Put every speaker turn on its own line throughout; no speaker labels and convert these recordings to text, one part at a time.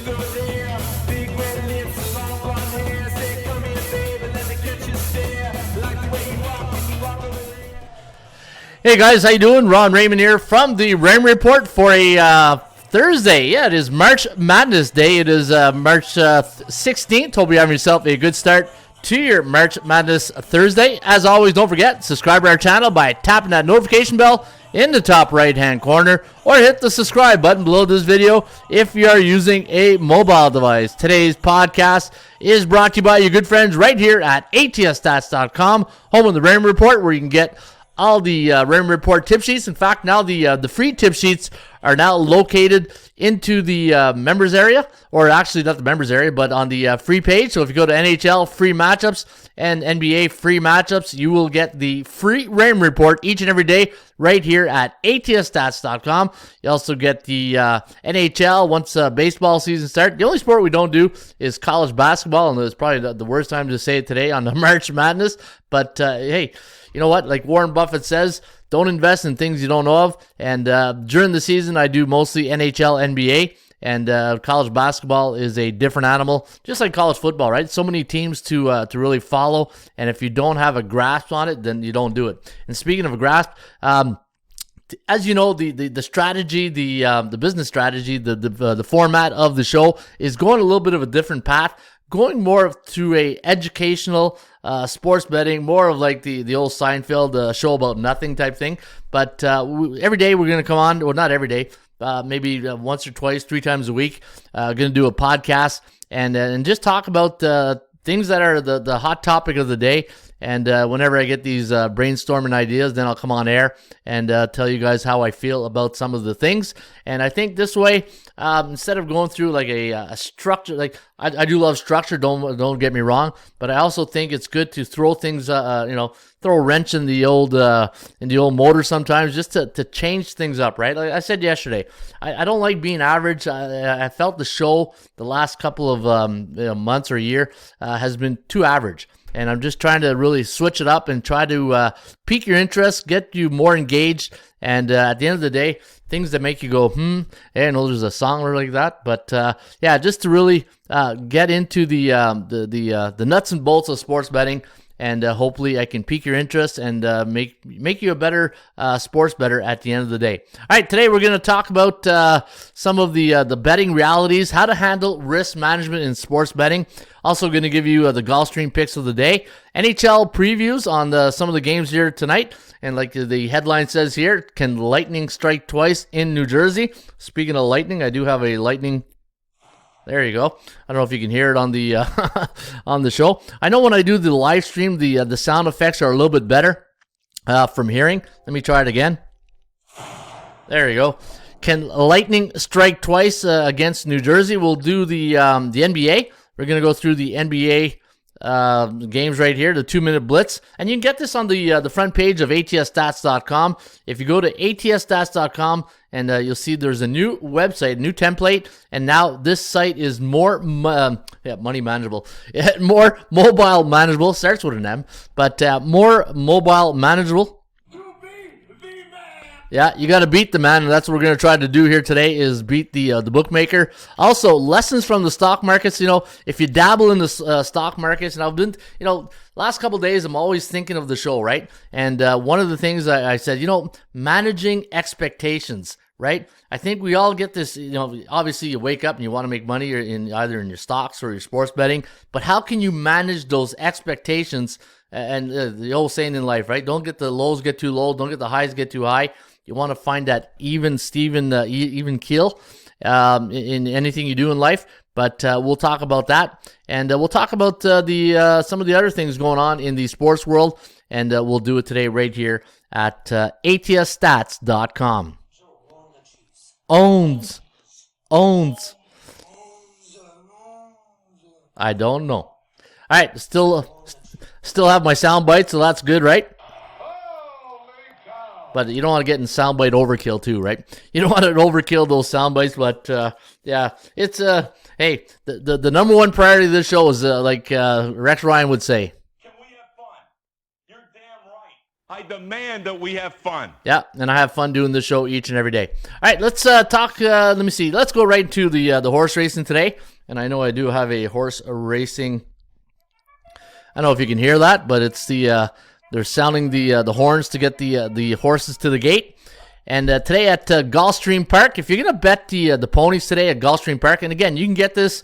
Hey guys, how you doing? Ron Raymond here from the Raymond Report for a Thursday. Yeah, it is March Madness Day. It is March 16th. Hope you're having yourself a good start to your March Madness Thursday. As always, don't forget, subscribe to our channel by tapping that notification bell in the top right-hand corner, or hit the subscribe button below this video if you are using a mobile device. Today's podcast is brought to you by your good friends right here at atsstats.com, home of the Raymond Report, where you can get all the Raymond Report tip sheets. In fact, now the free tip sheets are now located into the members area, or actually not the members area, but on the free page. So if you go to NHL free matchups and NBA free matchups, you will get the free Raymond Report each and every day right here at atsstats.com. You also get the NHL once baseball season starts. The only sport we don't do is college basketball, and it's probably the worst time to say it today on the March Madness. But hey, you know what? Like Warren Buffett says, don't invest in things you don't know of. And during the season, I do mostly NHL, NBA, and college basketball is a different animal, just like college football, right? So many teams to really follow, and if you don't have a grasp on it, then you don't do it. And speaking of a grasp, as you know, the strategy, the business strategy, the format of the show is going a little bit of a different path, going more through a educational sports betting, more of like the old Seinfeld show about nothing type thing. But every day we're going to come on, or not every day, maybe once or twice, 3 times a week, going to do a podcast and just talk about things that are the hot topic of the day. And whenever I get these brainstorming ideas, then I'll come on air and tell you guys how I feel about some of the things. And I think this way, instead of going through like a structure, like I do love structure, don't get me wrong, but I also think it's good to throw things, throw a wrench in the old motor sometimes, just to change things up, right? Like I said yesterday, I don't like being average. I felt the show the last couple of months or year has been too average. And I'm just trying to really switch it up and try to pique your interest, get you more engaged, and at the end of the day, things that make you go, I know there's a song like that, but yeah, just to really get into the nuts and bolts of sports betting, and hopefully I can pique your interest and make you a better sports bettor at the end of the day. All right, today we're going to talk about some of the betting realities, how to handle risk management in sports betting. Also going to give you the Gulfstream picks of the day, NHL previews on some of the games here tonight. And like the headline says here, can lightning strike twice in New Jersey? Speaking of lightning, I do have a lightning. There you go. I don't know if you can hear it on the on the show. I know when I do the live stream, the sound effects are a little bit better from hearing. Let me try it again. There you go. Can lightning strike twice against New Jersey? We'll do the NBA. We're going to go through the NBA games right here, the 2-minute blitz. And you can get this on the front page of atsstats.com. If you go to atsstats.com, and you'll see there's a new website, new template, and now this site is more money manageable, more mobile manageable, starts with an M, but more mobile manageable. Yeah, you got to beat the man, and that's what we're going to try to do here today, is beat the bookmaker. Also, lessons from the stock markets. You know, if you dabble in the stock markets, and I've been, last couple of days, I'm always thinking of the show, right? And one of the things I said, managing expectations, right? I think we all get this, obviously you wake up and you want to make money or either in your stocks or your sports betting, but how can you manage those expectations? And the old saying in life, right? Don't get the lows get too low, don't get the highs get too high. You want to find that even keel in anything you do in life. But we'll talk about that, and we'll talk about some of the other things going on in the sports world, and we'll do it today right here at atsstats.com. Owns. I don't know. All right, still have my sound bite, so that's good, right? But you don't want to get in soundbite overkill too, right? You don't want to overkill those soundbites, but yeah, it's hey, the number one priority of this show is like Rex Ryan would say.
Can we have fun? You're damn right. I demand that we have fun.
Yeah, and I have fun doing this show each and every day. All right, let's talk. Let me see. Let's go right to the horse racing today. And I know I do have a horse racing. I don't know if you can hear that, but it's they're sounding the horns to get the horses to the gate. And today at Gulfstream Park, if you're gonna bet the ponies today at Gulfstream Park, and again, you can get this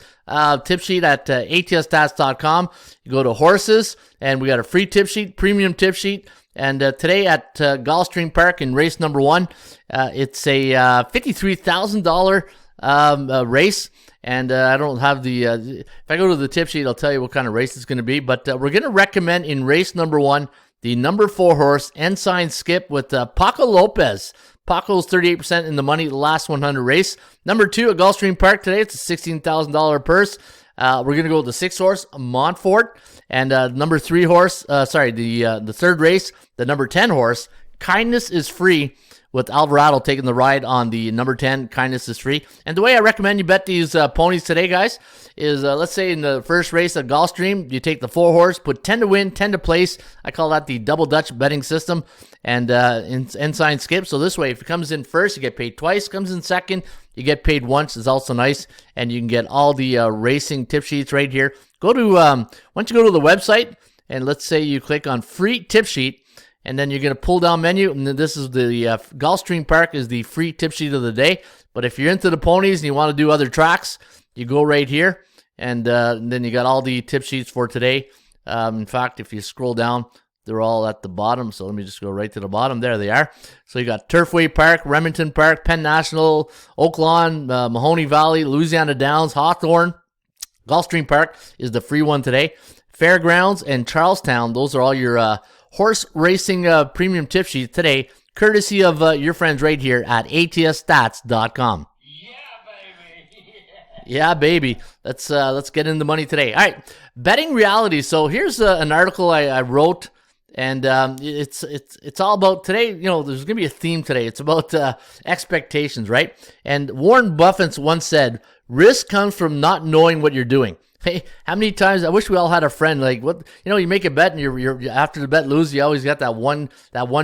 tip sheet at atsstats.com. You go to horses, and we got a free tip sheet, premium tip sheet. And today at Gulfstream Park in race number 1, it's a $53,000 race. And I don't have the, if I go to the tip sheet, I'll tell you what kind of race it's going to be. But we're going to recommend in race number 1, the number 4 horse, Ensign Skip, with Paco Lopez. Paco's 38% in the money, the last 100 race. Number 2 at Gulfstream Park today, it's a $16,000 purse. We're going to go with the 6 horse, Montfort. And number 3 horse, the third race, the number 10 horse, Kindness is Free, with Alvarado taking the ride on the number 10, Kindness is Free. And the way I recommend you bet these ponies today, guys, is let's say in the first race at Gulfstream, you take the 4 horse, put 10 to win, 10 to place. I call that the double Dutch betting system, and Ensign Skip. So this way, if it comes in first, you get paid twice. Comes in second, you get paid once. It's also nice, and you can get all the racing tip sheets right here. Go to once you go to the website, and let's say you click on free tip sheet, and then you're going to pull down menu, and then this is the Gulfstream Park is the free tip sheet of the day. But if you're into the ponies and you want to do other tracks, you go right here, and then you got all the tip sheets for today. In fact, if you scroll down, they're all at the bottom. So let me just go right to the bottom. There they are. So you got Turfway Park, Remington Park, Penn National, Oaklawn, Mahoney Valley, Louisiana Downs, Hawthorne. Gulfstream Park is the free one today. Fairgrounds and Charlestown, those are all your horse racing premium tip sheets today, courtesy of your friends right here at atsstats.com. Yeah, baby. Let's get into money today. All right, betting reality. So here's an article I wrote, and it's all about today. You know, there's gonna be a theme today. It's about expectations, right? And Warren Buffett once said, "Risk comes from not knowing what you're doing." Hey, how many times I wish we all had a friend like what you make a bet and you're after the bet loses, you always got that one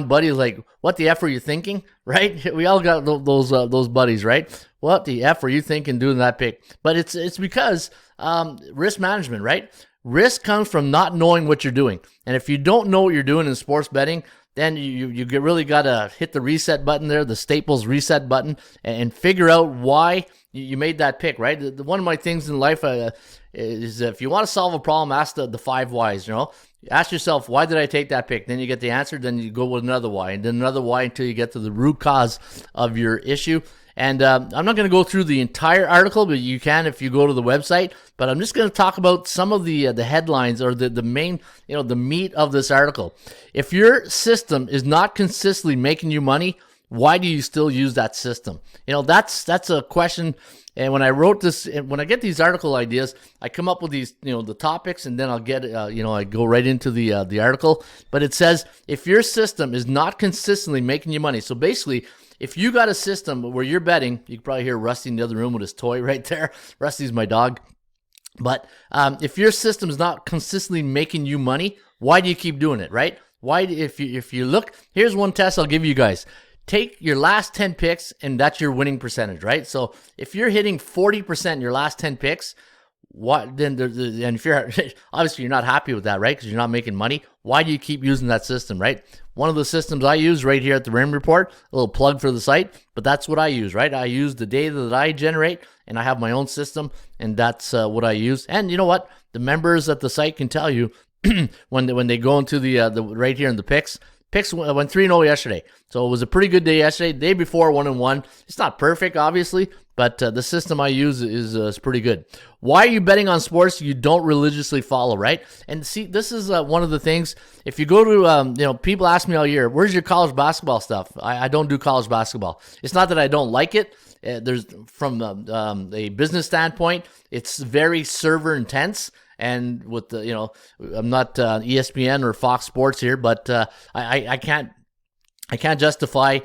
buddy like, what the F are you thinking, right? We all got those buddies, right? What the F are you thinking doing that pick? But it's because risk management, right? Risk comes from not knowing what you're doing, and if you don't know what you're doing in sports betting, then you really got to hit the reset button there, the Staples reset button, and figure out why you made that pick, right? One of my things in life is if you want to solve a problem, ask the 5 whys, Ask yourself, why did I take that pick? Then you get the answer, then you go with another why, and then another why until you get to the root cause of your issue. And I'm not going to go through the entire article, but you can if you go to the website. But I'm just going to talk about some of the headlines or the main, the meat of this article. If your system is not consistently making you money, why do you still use that system? That's a question. And when I wrote this, when I get these article ideas, I come up with these, the topics, and then I'll get, I go right into the article. But it says, if your system is not consistently making you money, so basically, if you got a system where you're betting, you can probably hear Rusty in the other room with his toy right there. Rusty's my dog. But if your system is not consistently making you money, why do you keep doing it, right? Why, if you look, here's one test I'll give you guys. Take your last 10 picks, and that's your winning percentage, right? So if you're hitting 40% in your last 10 picks, and if you're obviously you're not happy with that, right? Because you're not making money. Why do you keep using that system, right? One of the systems I use right here at the Raymond Report, a little plug for the site, but that's what I use, right? I use the data that I generate, and I have my own system, and that's what I use. And you know what? The members at the site can tell you when they go into the right here in the picks. Picks went 3-0 yesterday, so it was a pretty good day yesterday. The day before, 1-1. It's not perfect, obviously, but the system I use is pretty good. Why are you betting on sports you don't religiously follow, right? And see, this is one of the things. If you go to, people ask me all year, where's your college basketball stuff? I don't do college basketball. It's not that I don't like it. There's from a business standpoint, it's very server intense. And with the, I'm not ESPN or Fox Sports here, but I can't justify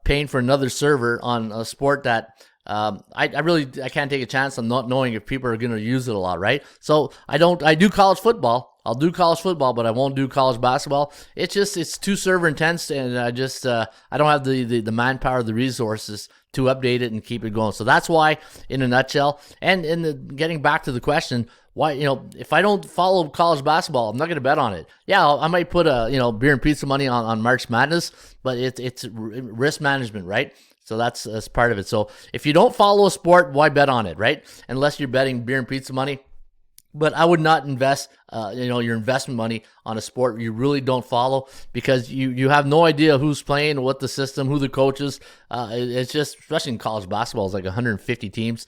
paying for another server on a sport that I can't take a chance on not knowing if people are going to use it a lot, right? So I do college football, I'll do college football, but I won't do college basketball. It's too server intense, and I don't have the manpower, the resources to update it and keep it going. So that's why, in a nutshell, and getting back to the question, why, if I don't follow college basketball, I'm not going to bet on it. Yeah, I might put beer and pizza money on March Madness, but it's risk management, right? So that's part of it. So if you don't follow a sport, why bet on it, right? Unless you're betting beer and pizza money. But I would not invest, your investment money on a sport you really don't follow, because you have no idea who's playing, what the system, who the coaches. It's just, especially in college basketball, it's like 150 teams,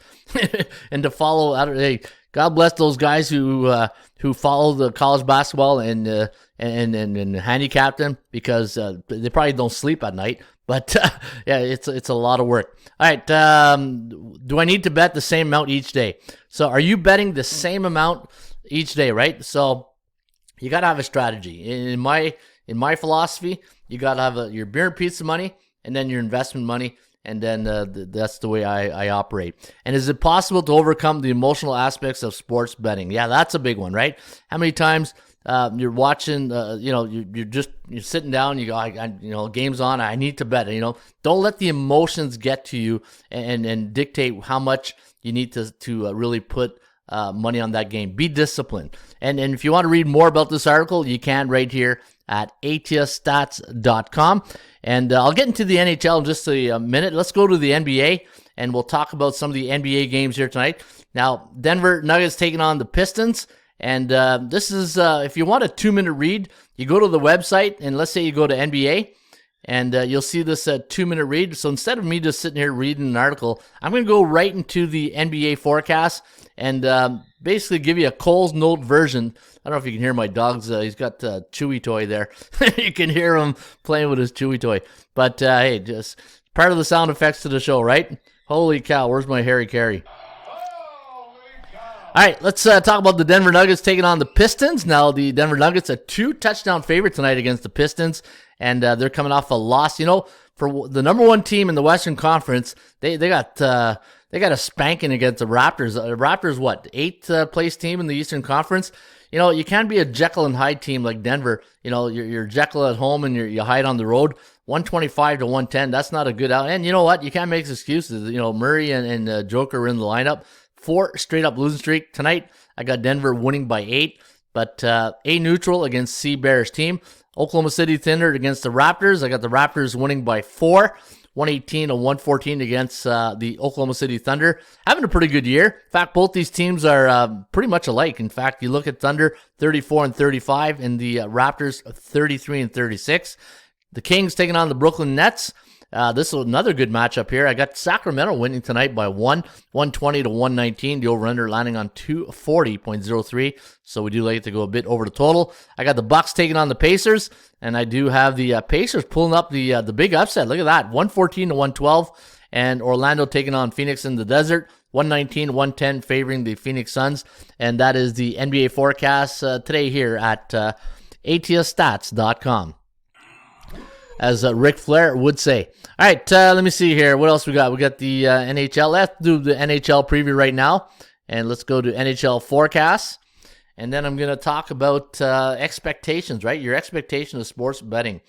and to follow. Hey, God bless those guys who follow the college basketball and handicap them, because they probably don't sleep at night. But yeah, it's a lot of work. All right, do I need to bet the same amount each day? So are you betting the same amount each day, right? So you got to have a strategy. In my philosophy, you got to have your beer and pizza money, and then your investment money, and then that's the way I operate. And is it possible to overcome the emotional aspects of sports betting? Yeah, that's a big one, right? How many times you're watching, you're sitting down, you go, game's on, I need to bet. Don't let the emotions get to you and dictate how much you need to really put money on that game. Be disciplined. And if you want to read more about this article, you can right here at atiastats.com. And I'll get into the NHL in just a minute. Let's go to the NBA, and we'll talk about some of the NBA games here tonight. Now, Denver Nuggets taking on the Pistons. And this is, if you want a 2-minute read, you go to the website, and let's say you go to NBA, and you'll see this 2-minute read. So instead of me just sitting here reading an article, I'm going to go right into the NBA forecast and basically give you a Cole's Note version. I don't know if you can hear my dog's, he's got a Chewy toy there. You can hear him playing with his Chewy toy. But hey, just part of the sound effects to the show, right? Holy cow, where's my Harry Carey? All right, let's talk about the Denver Nuggets taking on the Pistons. Now, the Denver Nuggets a 2-touchdown favorite tonight against the Pistons, and they're coming off a loss. For the number one team in the Western Conference, they got a spanking against the Raptors. Raptors, what, 8th place team in the Eastern Conference? You can't be a Jekyll and Hyde team like Denver. You're Jekyll at home and you hide on the road. 125 to 110, that's not a good out. And you know what? You can't make excuses. Murray and Joker are in the lineup. 4 straight up losing streak. Tonight, I got Denver winning by 8, but A neutral against C Bears team. Oklahoma City Thunder against the Raptors. I got the Raptors winning by 4, 118 to 114 against the Oklahoma City Thunder. Having a pretty good year. In fact, both these teams are pretty much alike. In fact, you look at Thunder 34 and 35, and the Raptors 33 and 36. The Kings taking on the Brooklyn Nets. This is another good matchup here. I got Sacramento winning tonight by 120 to 119. The over-under landing on 240.03. So we do like to go a bit over the total. I got the Bucks taking on the Pacers, and I do have the Pacers pulling up the big upset. Look at that, 114 to 112. And Orlando taking on Phoenix in the desert, 119 110, favoring the Phoenix Suns. And that is the NBA forecast today here at atiastats.com. As Ric Flair would say. All right, let me see here. What else we got? We got the NHL. Let's do the NHL preview right now. And let's go to NHL forecasts. And then I'm going to talk about expectations, right? Your expectation of sports betting.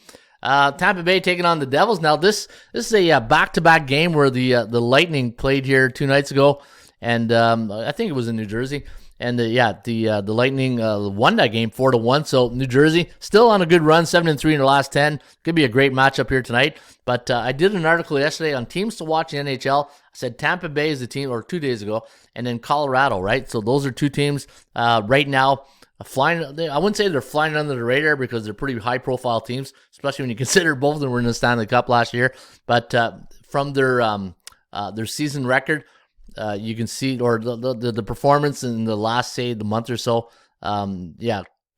Tampa Bay taking on the Devils. Now, this is a back-to-back game where the Lightning played here 2 nights ago. And I think it was in New Jersey. And the Lightning won that game 4-1. So New Jersey still on a good run, 7-3 in the last 10. Could be a great matchup here tonight. But I did an article yesterday on teams to watch in NHL. I said Tampa Bay is the team, or 2 days ago, and then Colorado, right? So those are 2 teams right now flying. I wouldn't say they're flying under the radar because they're pretty high-profile teams, especially when you consider both of them were in the Stanley Cup last year. But from their season record, you can see, or the performance in the last, say, the month or so.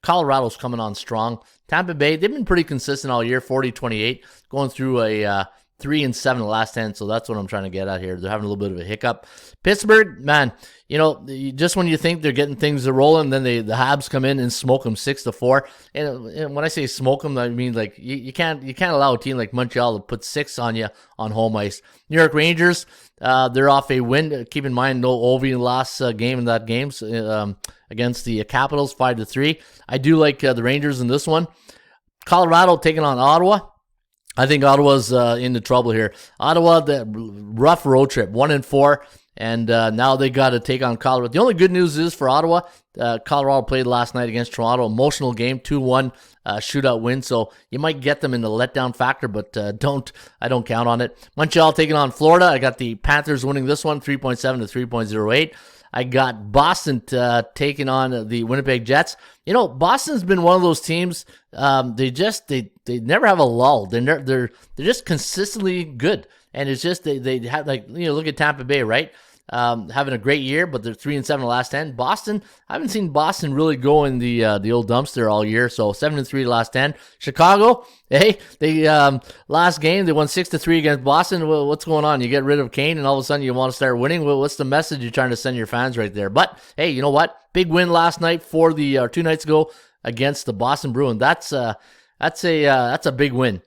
Colorado's coming on strong. Tampa Bay, they've been pretty consistent all year, 40-28, going through a 3-7 the last 10, so that's what I'm trying to get at here. They're having a little bit of a hiccup. Pittsburgh, man, just when you think they're getting things rolling, then the Habs come in and smoke them 6-4. And when I say smoke them, I mean like you can't allow a team like Montreal to put 6 on you on home ice. New York Rangers, they're off a win. Keep in mind, no Ovi in the last game in that game against the Capitals, 5-3. I do like the Rangers in this one. Colorado taking on Ottawa. I think Ottawa's into trouble here. Ottawa, the rough road trip, 1-4, and now they got to take on Colorado. The only good news is for Ottawa, Colorado played last night against Toronto, emotional game, 2-1 shootout win. So you might get them in the letdown factor, but I don't count on it. Montreal taking on Florida. I got the Panthers winning this one, 3.7 to 3.08. I got Boston taking on the Winnipeg Jets. Boston's been one of those teams. They never have a lull. They're just consistently good, and it's just they have look at Tampa Bay, right? Having a great year, but they're 3-7 the last 10. Boston, I haven't seen Boston really go in the old dumpster all year. So 7-3 the last 10. Chicago, hey, they last game they won 6-3 against Boston. Well, what's going on? You get rid of Kane, and all of a sudden you want to start winning. Well, what's the message you're trying to send your fans right there? But hey, you know what? Big win last night for the 2 nights ago against the Boston Bruins. That's a big win.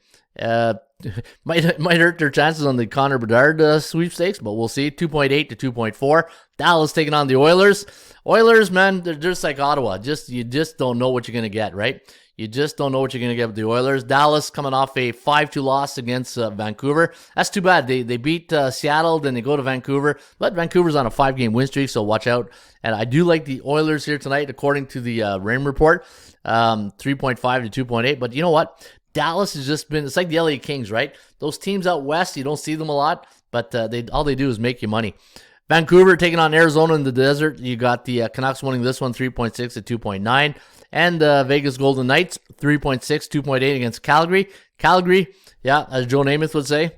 Might hurt their chances on the Connor Bedard sweepstakes, but we'll see. 2.8 to 2.4. Dallas taking on the Oilers. Oilers, man, they're just like Ottawa. You just don't know what you're going to get, right? You just don't know what you're going to get with the Oilers. Dallas coming off a 5-2 loss against Vancouver. That's too bad. They beat Seattle, then they go to Vancouver. But Vancouver's on a 5-game win streak, so watch out. And I do like the Oilers here tonight, according to the Raymond Report, 3.5 to 2.8. But you know what? Dallas has just been, it's like the LA Kings, right? Those teams out west, you don't see them a lot, but all they do is make you money. Vancouver taking on Arizona in the desert. You got the Canucks winning this one, 3.6 to 2.9. And Vegas Golden Knights, 3.6, 2.8 against Calgary. Calgary, yeah, as Joe Namath would say,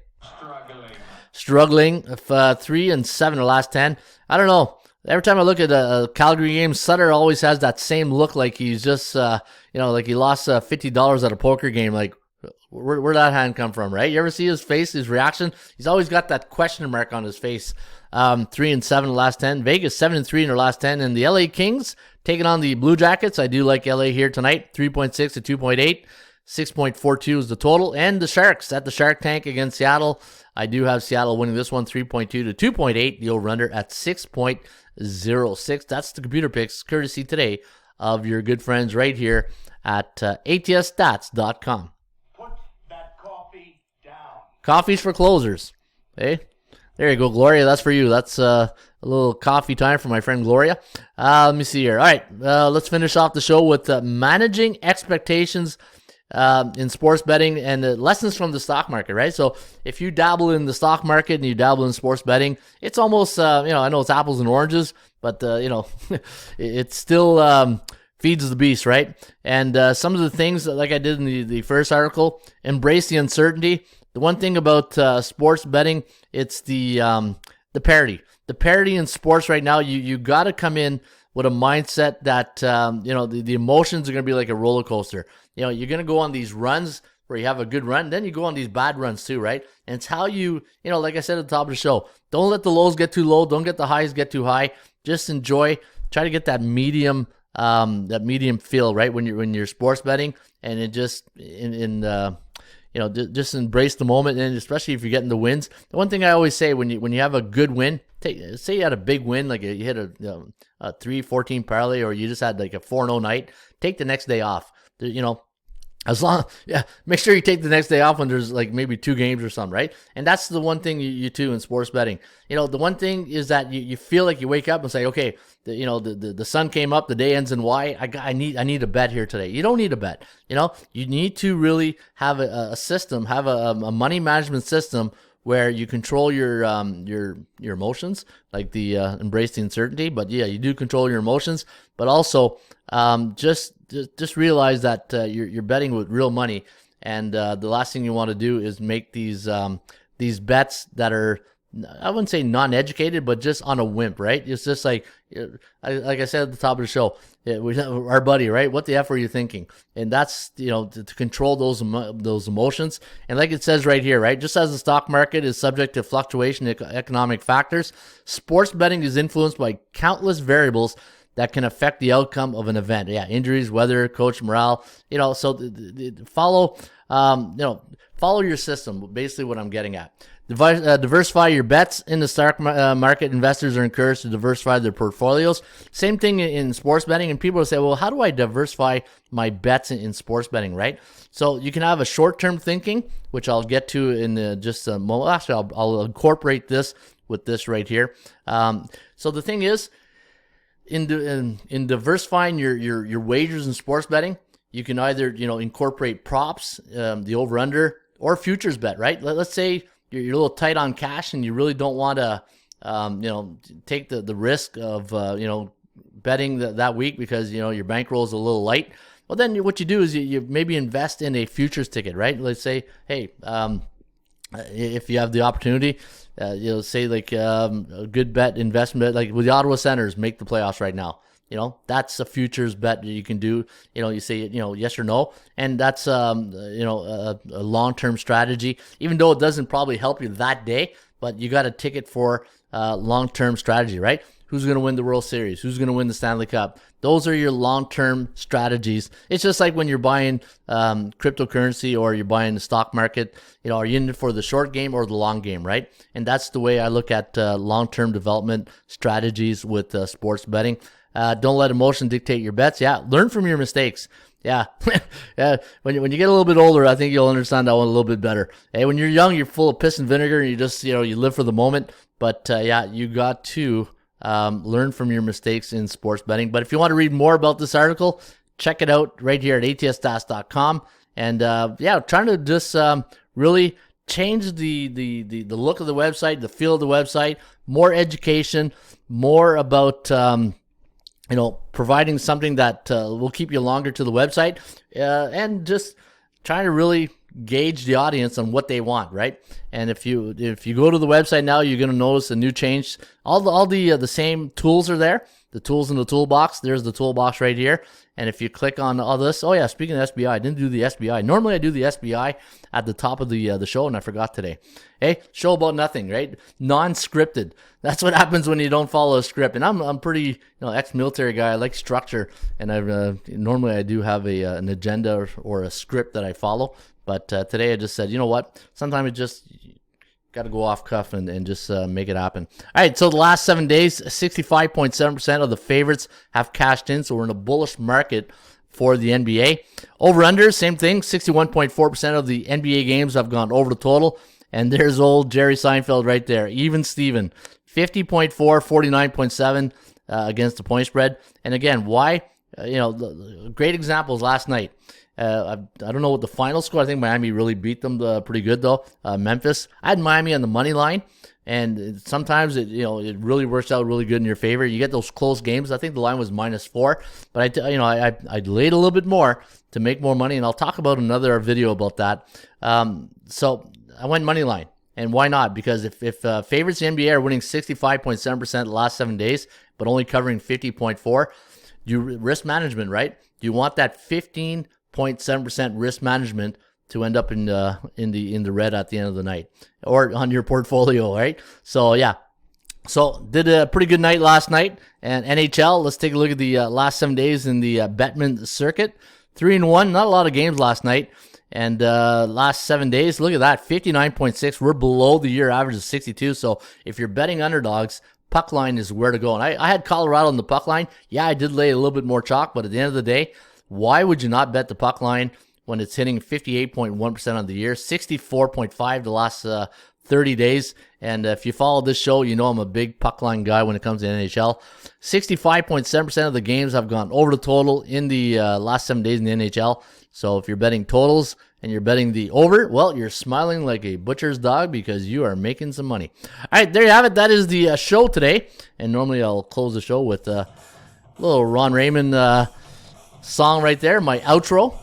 struggling. 3-7 the last 10. I don't know. Every time I look at a Calgary game, Sutter always has that same look, like he's just, like he lost $50 at a poker game. Like, where'd that hand come from, right? You ever see his face, his reaction? He's always got that question mark on his face. 3-7 the last 10. Vegas 7-3 in their last 10. And the LA Kings taking on the Blue Jackets. I do like LA here tonight. 3.6 to 2.8. 6.42 is the total. And the Sharks at the Shark Tank against Seattle. I do have Seattle winning this one, 3.2 to 2.8. The over-under at 6.06. That's the computer picks, courtesy today of your good friends right here at atsstats.com.
Put that coffee down.
Coffee's for closers. Hey, there you go, Gloria. That's for you. That's a little coffee time for my friend Gloria. Let me see here. All right, let's finish off the show with managing expectations in sports betting and lessons from the stock market, right? So if you dabble in the stock market and you dabble in sports betting, it's almost, I know it's apples and oranges, but, it still feeds the beast, right? And some of the things, like I did in the first article, embrace the uncertainty. The one thing about sports betting, it's the parity. The parity in sports right now, you got to come in with a mindset that, the emotions are going to be like a roller coaster. You're going to go on these runs where you have a good run, then you go on these bad runs too, right? And it's how you like I said at the top of the show, don't let the lows get too low, don't get the highs get too high. Just enjoy, try to get that medium feel, right? When you're sports betting, and it just just embrace the moment, and especially if you're getting the wins. The one thing I always say when you have a good win, say you had a big win, like you hit a 3-14 parlay, or you just had like a 4-0 night, take the next day off. Make sure you take the next day off when there's like maybe 2 games or something, right? And that's the one thing you do in sports betting. The one thing is that you feel like you wake up and say, okay, the sun came up, the day ends in Y. I need a bet here today. You don't need a bet. You need to really have a system, have a money management system where you control your emotions, like the embrace the uncertainty. But yeah, you do control your emotions, but also just realize that you're betting with real money, and the last thing you want to do is make these bets that are I wouldn't say non-educated, but just on a whim, right? It's just like I said at the top of the show, our buddy, right? What the F were you thinking? And that's, to control those emotions. And like it says right here, right? Just as the stock market is subject to fluctuation in economic factors, sports betting is influenced by countless variables that can affect the outcome of an event. Yeah, injuries, weather, coach morale. So follow your system. Basically, what I'm getting at. Diversify your bets in the stock market. Investors are encouraged to diversify their portfolios. Same thing in sports betting. And people will say, well, how do I diversify my bets in sports betting, right? So you can have a short-term thinking, which I'll get to in just a moment. Actually, I'll incorporate this with this right here. So the thing is, in diversifying your wagers in sports betting, you can either incorporate props, the over/under, or futures bet, right? Let's say you're a little tight on cash and you really don't want to take the risk of betting that week because your bankroll is a little light. Well, then what you do is you maybe invest in a futures ticket, right? Let's say, hey, if you have the opportunity, say like a good bet investment, like with the Ottawa Senators make the playoffs right now. That's a futures bet that you can do. You say, yes or no. And that's, a long-term strategy, even though it doesn't probably help you that day, but you got a ticket for long-term strategy, right? Who's going to win the World Series? Who's going to win the Stanley Cup? Those are your long-term strategies. It's just like when you're buying cryptocurrency or you're buying the stock market. Are you in it for the short game or the long game, right? And that's the way I look at long-term development strategies with sports betting. Don't let emotion dictate your bets. Yeah, learn from your mistakes. Yeah, yeah. When you get a little bit older, I think you'll understand that one a little bit better. Hey, when you're young, you're full of piss and vinegar, and you just you live for the moment. But you got to learn from your mistakes in sports betting. But if you want to read more about this article, check it out right here at atsstats.com. And trying to just really change the look of the website, the feel of the website, more education, more about providing something that will keep you longer to the website, and just trying to really gauge the audience on what they want, right? And if you go to the website now, you're going to notice a new change. All the same tools are there. The tools in the toolbox. There's the toolbox right here. And if you click on all this, oh yeah, speaking of SBI, I didn't do the SBI. Normally I do the SBI at the top of the show, and I forgot today. Hey, show about nothing, right? Non-scripted. That's what happens when you don't follow a script. And I'm pretty ex-military guy. I like structure, and normally I do have an agenda or a script that I follow. But today I just said, you know what? Sometimes it just got to go off cuff and just make it happen. All right, so the last 7 days, 65.7% of the favorites have cashed in, so we're in a bullish market for the NBA. Over-under, same thing, 61.4% of the NBA games have gone over the total, and there's old Jerry Seinfeld right there, even Steven, 50.4, 49.7 against the point spread. And again, why? Great examples last night. I don't know what the final score. I think Miami really beat them pretty good though. Memphis. I had Miami on the money line, and sometimes it really works out really good in your favor. You get those close games. I think the line was -4, but I laid a little bit more to make more money, and I'll talk about another video about that. So I went money line, and why not? Because if favorites in the NBA are winning 65.7% the last 7 days, but only covering 50.4, you risk management, right? You want that 15.7% risk management to end up in the red at the end of the night or on your portfolio, right? So yeah, so did a pretty good night last night. And NHL, let's take a look at the last 7 days in the Bettman circuit. 3-1, not a lot of games last night. And last 7 days, look at that, 59.6. We're below the year average of 62. So if you're betting underdogs, puck line is where to go. And I had Colorado on the puck line. Yeah, I did lay a little bit more chalk, but at the end of the day, why would you not bet the puck line when it's hitting 58.1% on the year, 64.5 the last 30 days? And if you follow this show, you know I'm a big puck line guy when it comes to NHL. 65.7% of the games have gone over the total in the last 7 days in the NHL. So if you're betting totals and you're betting the over, well, you're smiling like a butcher's dog because you are making some money. All right, there you have it. That is the show today. And normally I'll close the show with a little Ron Raymond song right there, my outro.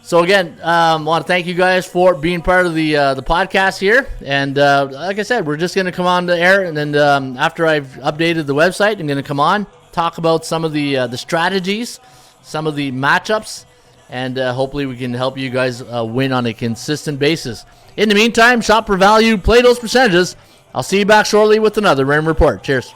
So again, want to thank you guys for being part of the podcast here. And like I said, we're just going to come on the air, and then after I've updated the website, I'm going to come on, talk about some of the strategies, some of the matchups, and hopefully we can help you guys win on a consistent basis. In the meantime, shop for value, play those percentages. I'll see you back shortly with another Raymond Report. Cheers.